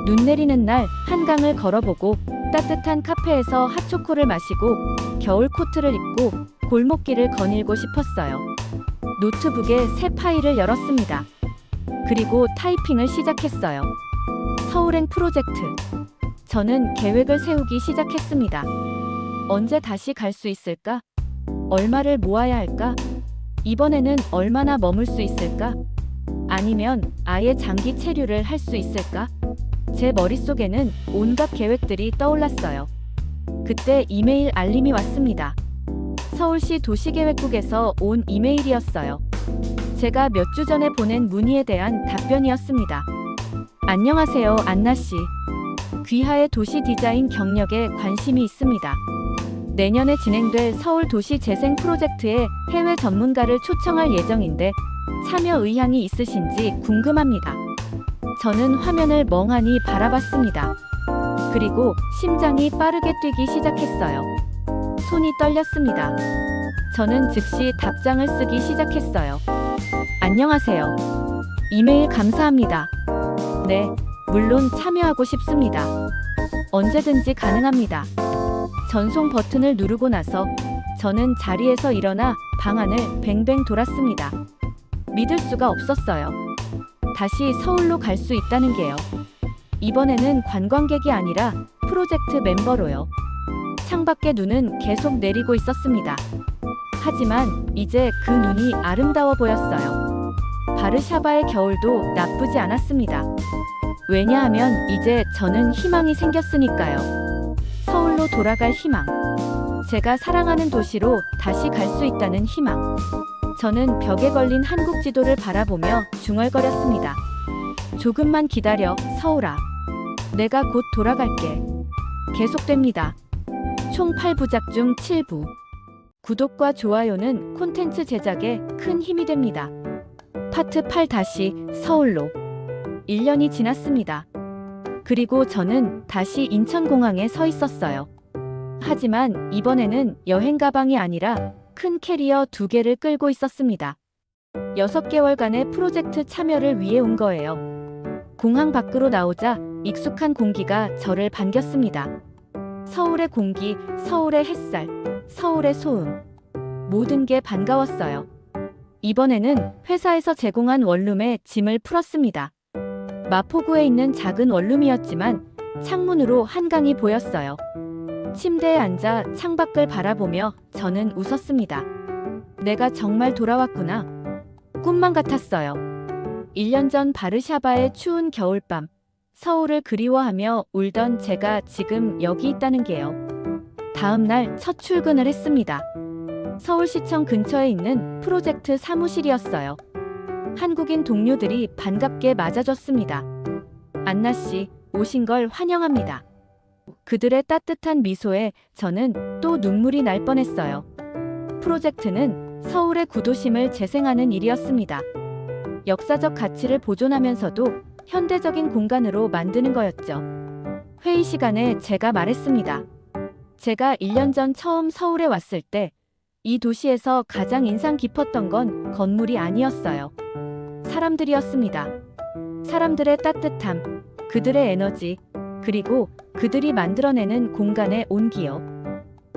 Speaker 2: 눈 내리는 날 한강을 걸어보고 따뜻한 카페에서 핫초코를 마시고 겨울 코트를 입고 골목길을 거닐고 싶었어요. 노트북에 새 파일을 열었습니다. 그리고 타이핑을 시작했어요. 서울행 프로젝트. 저는 계획을 세우기 시작했습니다. 언제 다시 갈 수 있을까? 얼마를 모아야 할까? 이번에는 얼마나 머물 수 있을까? 아니면 아예 장기 체류를 할 수 있을까? 제 머릿속에는 온갖 계획들이 떠올랐어요. 그때 이메일 알림이 왔습니다. 서울시 도시계획국에서 온 이메일이었어요. 제가 몇 주 전에 보낸 문의에 대한 답변이었습니다. 안녕하세요, 안나씨. 귀하의 도시 디자인 경력에 관심이 있습니다. 내년에 진행될 서울 도시 재생 프로젝트에 해외 전문가를 초청할 예정인데 참여 의향이 있으신지 궁금합니다. 저는 화면을 멍하니 바라봤습니다. 그리고 심장이 빠르게 뛰기 시작했어요. 손이 떨렸습니다. 저는 즉시 답장을 쓰기 시작했어요. 안녕하세요. 이메일 감사합니다. 네, 물론 참여하고 싶습니다. 언제든지 가능합니다. 전송 버튼을 누르고 나서 저는 자리에서 일어나 방안을 뱅뱅 돌았습니다. 믿을 수가 없었어요. 다시 서울로 갈 수 있다는 게요. 이번에는 관광객이 아니라 프로젝트 멤버로요. 창밖에 눈은 계속 내리고 있었습니다. 하지만 이제 그 눈이 아름다워 보였어요. 바르샤바의 겨울도 나쁘지 않았습니다. 왜냐하면 이제 저는 희망이 생겼으니까요. 서울로 돌아갈 희망. 제가 사랑하는 도시로 다시 갈 수 있다는 희망. 저는 벽에 걸린 한국 지도를 바라보며 중얼거렸습니다. 조금만 기다려, 서울아. 내가 곧 돌아갈게. 계속됩니다. 총 8부작 중 7부. 구독과 좋아요는 콘텐츠 제작에 큰 힘이 됩니다. 파트 8 다시 서울로. 1년이 지났습니다. 그리고 저는 다시 인천공항에 서 있었어요. 하지만 이번에는 여행 가방이 아니라 큰 캐리어 2개를 끌고 있었습니다. 6개월간의 프로젝트 참여를 위해 온 거예요. 공항 밖으로 나오자 익숙한 공기가 저를 반겼습니다. 서울의 공기, 서울의 햇살, 서울의 소음. 모든 게 반가웠어요. 이번에는 회사에서 제공한 원룸에 짐을 풀었습니다. 마포구에 있는 작은 원룸이었지만 창문으로 한강이 보였어요. 침대에 앉아 창밖을 바라보며 저는 웃었습니다. 내가 정말 돌아왔구나. 꿈만 같았어요. 1년 전 바르샤바의 추운 겨울밤, 서울을 그리워하며 울던 제가 지금 여기 있다는 게요. 다음 날 첫 출근을 했습니다. 서울시청 근처에 있는 프로젝트 사무실이었어요. 한국인 동료들이 반갑게 맞아줬습니다. 안나씨, 오신 걸 환영합니다. 그들의 따뜻한 미소에 저는 또 눈물이 날 뻔했어요. 프로젝트는 서울의 구도심을 재생하는 일이었습니다. 역사적 가치를 보존하면서도 현대적인 공간으로 만드는 거였죠. 회의 시간에 제가 말했습니다. 제가 1년 전 처음 서울에 왔을 때 이 도시에서 가장 인상 깊었던 건 건물이 아니었어요. 사람들이었습니다. 사람들의 따뜻함, 그들의 에너지, 그리고 그들이 만들어내는 공간의 온기요.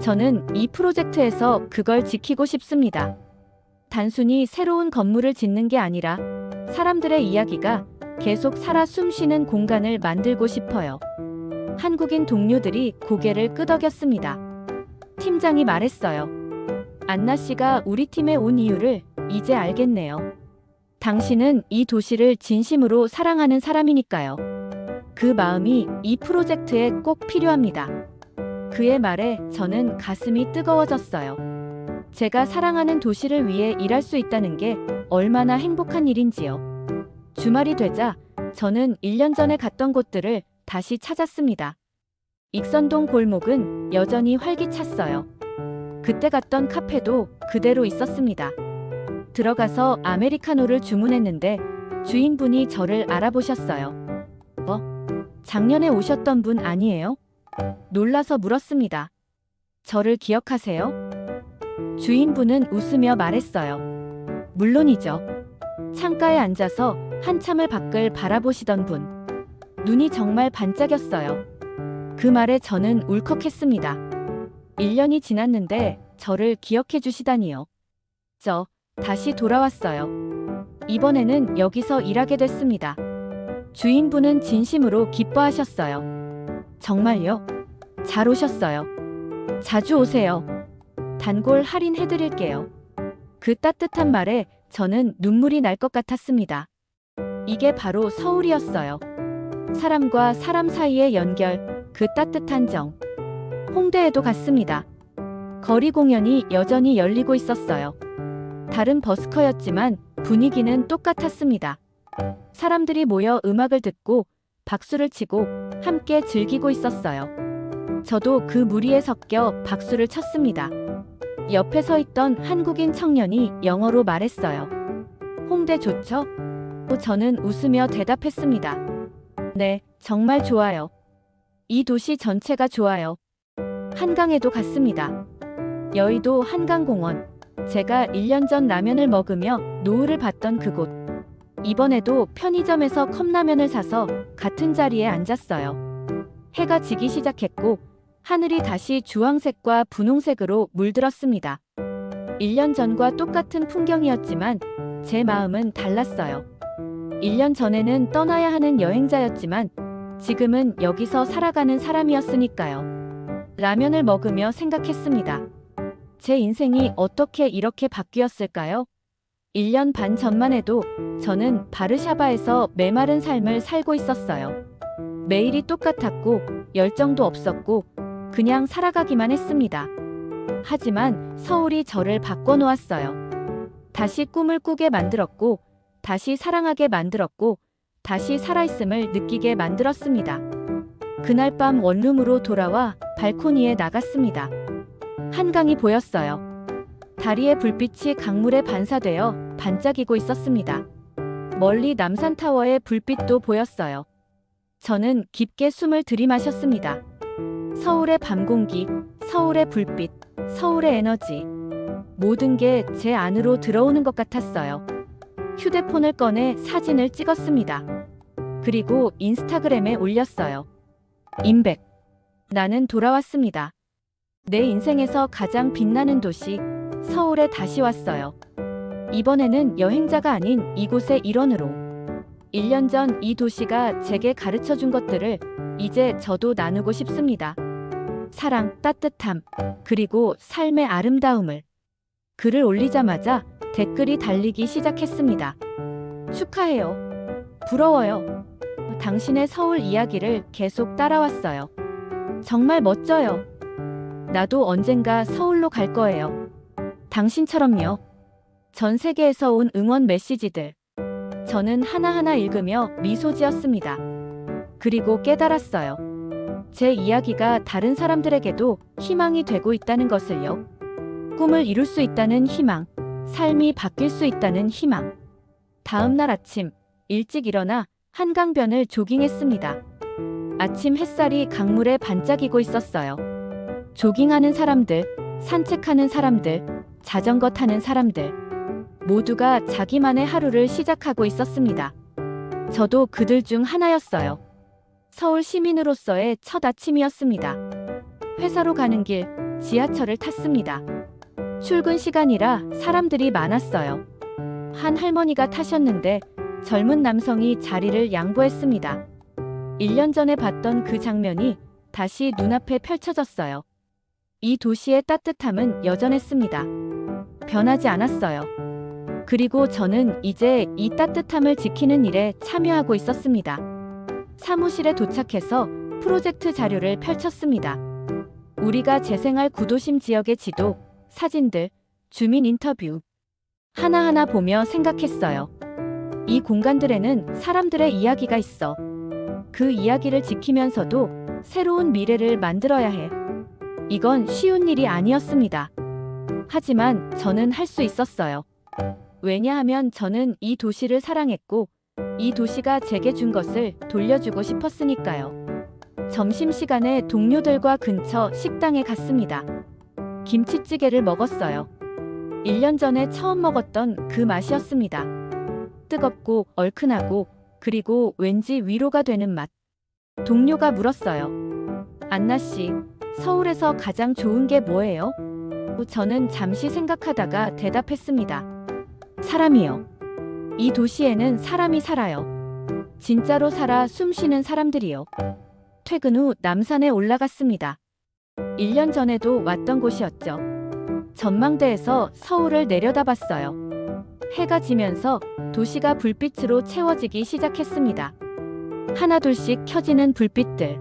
Speaker 2: 저는 이 프로젝트에서 그걸 지키고 싶습니다. 단순히 새로운 건물을 짓는 게 아니라 사람들의 이야기가 계속 살아 숨쉬는 공간을 만들고 싶어요. 한국인 동료들이 고개를 끄덕였습니다. 팀장이 말했어요. 안나 씨가 우리 팀에 온 이유를 이제 알겠네요. 당신은 이 도시를 진심으로 사랑하는 사람이니까요. 그 마음이 이 프로젝트에 꼭 필요합니다. 그의 말에 저는 가슴이 뜨거워졌어요. 제가 사랑하는 도시를 위해 일할 수 있다는 게 얼마나 행복한 일인지요. 주말이 되자 저는 1년 전에 갔던 곳들을 다시 찾았습니다. 익선동 골목은 여전히 활기찼어요. 그때 갔던 카페도 그대로 있었습니다. 들어가서 아메리카노를 주문했는데 주인분이 저를 알아보셨어요. 작년에 오셨던 분 아니에요? 놀라서 물었습니다. 저를 기억하세요? 주인분은 웃으며 말했어요. 물론이죠. 창가에 앉아서 한참을 밖을 바라보시던 분. 눈이 정말 반짝였어요. 그 말에 저는 울컥했습니다. 1년이 지났는데 저를 기억해 주시다니요. 다시 돌아왔어요. 이번에는 여기서 일하게 됐습니다. 주인분은 진심으로 기뻐하셨어요. 정말요? 잘 오셨어요. 자주 오세요. 단골 할인해드릴게요. 그 따뜻한 말에 저는 눈물이 날 것 같았습니다. 이게 바로 서울이었어요. 사람과 사람 사이의 연결, 그 따뜻한 정. 홍대에도 갔습니다. 거리 공연이 여전히 열리고 있었어요. 다른 버스커였지만 분위기는 똑같았습니다. 사람들이 모여 음악을 듣고 박수를 치고 함께 즐기고 있었어요. 저도 그 무리에 섞여 박수를 쳤습니다. 옆에 서 있던 한국인 청년이 영어로 말했어요. 홍대 좋죠? 저는 웃으며 대답했습니다. 네, 정말 좋아요. 이 도시 전체가 좋아요. 한강에도 갔습니다. 여의도 한강공원. 제가 1년 전 라면을 먹으며 노을을 봤던 그곳. 이번에도 편의점에서 컵라면을 사서 같은 자리에 앉았어요. 해가 지기 시작했고 하늘이 다시 주황색과 분홍색으로 물들었습니다. 1년 전과 똑같은 풍경이었지만 제 마음은 달랐어요. 1년 전에는 떠나야 하는 여행자였지만 지금은 여기서 살아가는 사람이었으니까요. 라면을 먹으며 생각했습니다. 제 인생이 어떻게 이렇게 바뀌었을까요? 1년 반 전만 해도 저는 바르샤바에서 메마른 삶을 살고 있었어요. 매일이 똑같았고 열정도 없었고 그냥 살아가기만 했습니다. 하지만 서울이 저를 바꿔놓았어요. 다시 꿈을 꾸게 만들었고 다시 사랑하게 만들었고 다시 살아있음을 느끼게 만들었습니다. 그날 밤 원룸으로 돌아와 발코니에 나갔습니다. 한강이 보였어요. 다리의 불빛이 강물에 반사되어 반짝이고 있었습니다. 멀리 남산타워의 불빛도 보였어요. 저는 깊게 숨을 들이마셨습니다. 서울의 밤 공기, 서울의 불빛, 서울의 에너지. 모든 게 제 안으로 들어오는 것 같았어요. 휴대폰을 꺼내 사진을 찍었습니다. 그리고 인스타그램에 올렸어요. 임백. 나는 돌아왔습니다. 내 인생에서 가장 빛나는 도시, 서울에 다시 왔어요. 이번에는 여행자가 아닌 이곳의 일원으로. 1년 전 이 도시가 제게 가르쳐준 것들을 이제 저도 나누고 싶습니다. 사랑, 따뜻함, 그리고 삶의 아름다움을. 글을 올리자마자 댓글이 달리기 시작했습니다. 축하해요. 부러워요. 당신의 서울 이야기를 계속 따라왔어요. 정말 멋져요. 나도 언젠가 서울로 갈 거예요. 당신처럼요. 전 세계에서 온 응원 메시지들. 저는 하나하나 읽으며 미소 지었습니다. 그리고 깨달았어요. 제 이야기가 다른 사람들에게도 희망이 되고 있다는 것을요. 꿈을 이룰 수 있다는 희망, 삶이 바뀔 수 있다는 희망. 다음 날 아침, 일찍 일어나 한강변을 조깅했습니다. 아침 햇살이 강물에 반짝이고 있었어요. 조깅하는 사람들, 산책하는 사람들, 자전거 타는 사람들. 모두가 자기만의 하루를 시작하고 있었습니다. 저도 그들 중 하나였어요. 서울 시민으로서의 첫 아침이었습니다. 회사로 가는 길, 지하철을 탔습니다. 출근 시간이라 사람들이 많았어요. 한 할머니가 타셨는데 젊은 남성이 자리를 양보했습니다. 1년 전에 봤던 그 장면이 다시 눈앞에 펼쳐졌어요. 이 도시의 따뜻함은 여전했습니다. 변하지 않았어요. 그리고 저는 이제 이 따뜻함을 지키는 일에 참여하고 있었습니다. 사무실에 도착해서 프로젝트 자료를 펼쳤습니다. 우리가 재생할 구도심 지역의 지도, 사진들, 주민 인터뷰. 하나하나 보며 생각했어요. 이 공간들에는 사람들의 이야기가 있어. 그 이야기를 지키면서도 새로운 미래를 만들어야 해. 이건 쉬운 일이 아니었습니다. 하지만 저는 할 수 있었어요. 왜냐하면 저는 이 도시를 사랑했고 이 도시가 제게 준 것을 돌려주고 싶었으니까요. 점심시간에 동료들과 근처 식당에 갔습니다. 김치찌개를 먹었어요. 1년 전에 처음 먹었던 그 맛이었습니다. 뜨겁고 얼큰하고 그리고 왠지 위로가 되는 맛. 동료가 물었어요. 안나 씨, 서울에서 가장 좋은 게 뭐예요? 저는 잠시 생각하다가 대답했습니다. 사람이요. 이 도시에는 사람이 살아요. 진짜로 살아 숨 쉬는 사람들이요. 퇴근 후 남산에 올라갔습니다. 1년 전에도 왔던 곳이었죠. 전망대에서 서울을 내려다봤어요. 해가 지면서 도시가 불빛으로 채워지기 시작했습니다. 하나둘씩 켜지는 불빛들.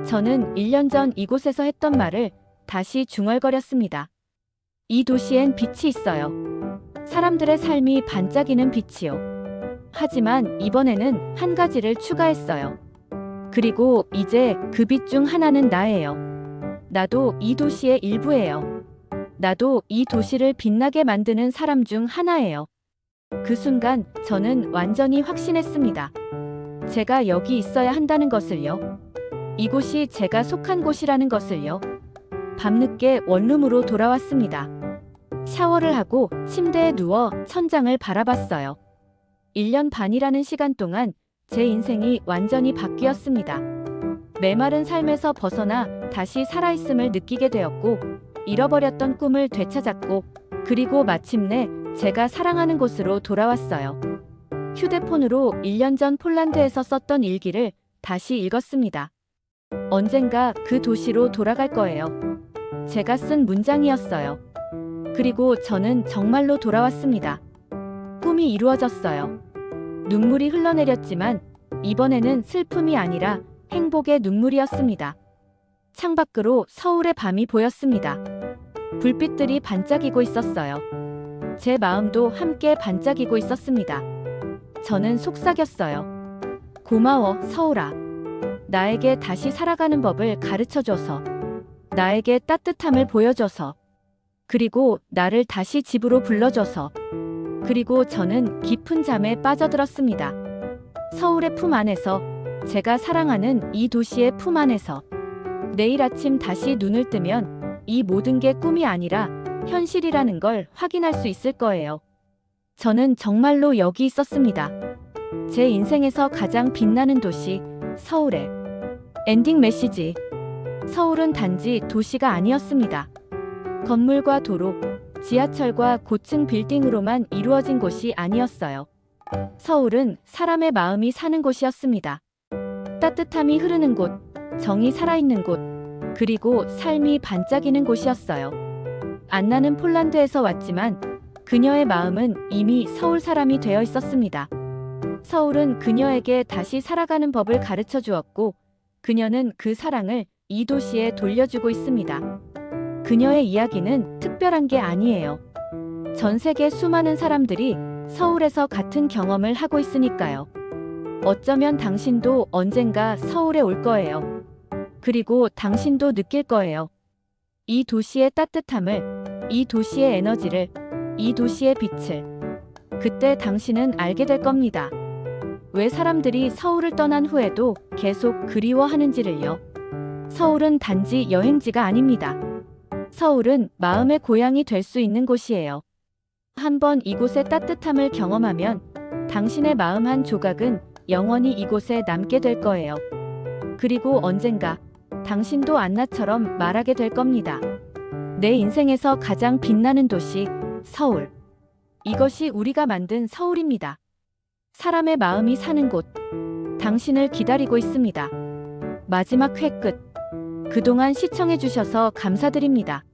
Speaker 2: 저는 1년 전 이곳에서 했던 말을 다시 중얼거렸습니다. 이 도시엔 빛이 있어요. 사람들의 삶이 반짝이는 빛이요. 하지만 이번에는 한 가지를 추가했어요. 그리고 이제 그 빛 중 하나는 나예요. 나도 이 도시의 일부예요. 나도 이 도시를 빛나게 만드는 사람 중 하나예요. 그 순간 저는 완전히 확신했습니다. 제가 여기 있어야 한다는 것을요. 이곳이 제가 속한 곳이라는 것을요. 밤늦게 원룸으로 돌아왔습니다. 샤워를 하고 침대에 누워 천장을 바라봤어요. 1년 반이라는 시간 동안 제 인생이 완전히 바뀌었습니다. 메마른 삶에서 벗어나 다시 살아있음을 느끼게 되었고, 잃어버렸던 꿈을 되찾았고, 그리고 마침내 제가 사랑하는 곳으로 돌아왔어요. 휴대폰으로 1년 전 폴란드에서 썼던 일기를 다시 읽었습니다. 언젠가 그 도시로 돌아갈 거예요. 제가 쓴 문장이었어요. 그리고 저는 정말로 돌아왔습니다. 꿈이 이루어졌어요. 눈물이 흘러내렸지만 이번에는 슬픔이 아니라 행복의 눈물이었습니다. 창밖으로 서울의 밤이 보였습니다. 불빛들이 반짝이고 있었어요. 제 마음도 함께 반짝이고 있었습니다. 저는 속삭였어요. 고마워, 서울아. 나에게 다시 살아가는 법을 가르쳐줘서. 나에게 따뜻함을 보여줘서. 그리고 나를 다시 집으로 불러줘서. 그리고 저는 깊은 잠에 빠져들었습니다. 서울의 품 안에서, 제가 사랑하는 이 도시의 품 안에서. 내일 아침 다시 눈을 뜨면 이 모든 게 꿈이 아니라 현실이라는 걸 확인할 수 있을 거예요. 저는 정말로 여기 있었습니다. 제 인생에서 가장 빛나는 도시, 서울의 엔딩 메시지. 서울은 단지 도시가 아니었습니다. 건물과 도로, 지하철과 고층 빌딩으로만 이루어진 곳이 아니었어요. 서울은 사람의 마음이 사는 곳이었습니다. 따뜻함이 흐르는 곳, 정이 살아있는 곳, 그리고 삶이 반짝이는 곳이었어요. 안나는 폴란드에서 왔지만 그녀의 마음은 이미 서울 사람이 되어 있었습니다. 서울은 그녀에게 다시 살아가는 법을 가르쳐 주었고, 그녀는 그 사랑을 이 도시에 돌려주고 있습니다. 그녀의 이야기는 특별한 게 아니에요. 전 세계 수많은 사람들이 서울에서 같은 경험을 하고 있으니까요. 어쩌면 당신도 언젠가 서울에 올 거예요. 그리고 당신도 느낄 거예요. 이 도시의 따뜻함을, 이 도시의 에너지를, 이 도시의 빛을. 그때 당신은 알게 될 겁니다. 왜 사람들이 서울을 떠난 후에도 계속 그리워하는지를요. 서울은 단지 여행지가 아닙니다. 서울은 마음의 고향이 될 수 있는 곳이에요. 한번 이곳의 따뜻함을 경험하면 당신의 마음 한 조각은 영원히 이곳에 남게 될 거예요. 그리고 언젠가 당신도 안나처럼 말하게 될 겁니다. 내 인생에서 가장 빛나는 도시, 서울. 이것이 우리가 만든 서울입니다. 사람의 마음이 사는 곳. 당신을 기다리고 있습니다. 마지막 회 끝. 그동안 시청해주셔서 감사드립니다.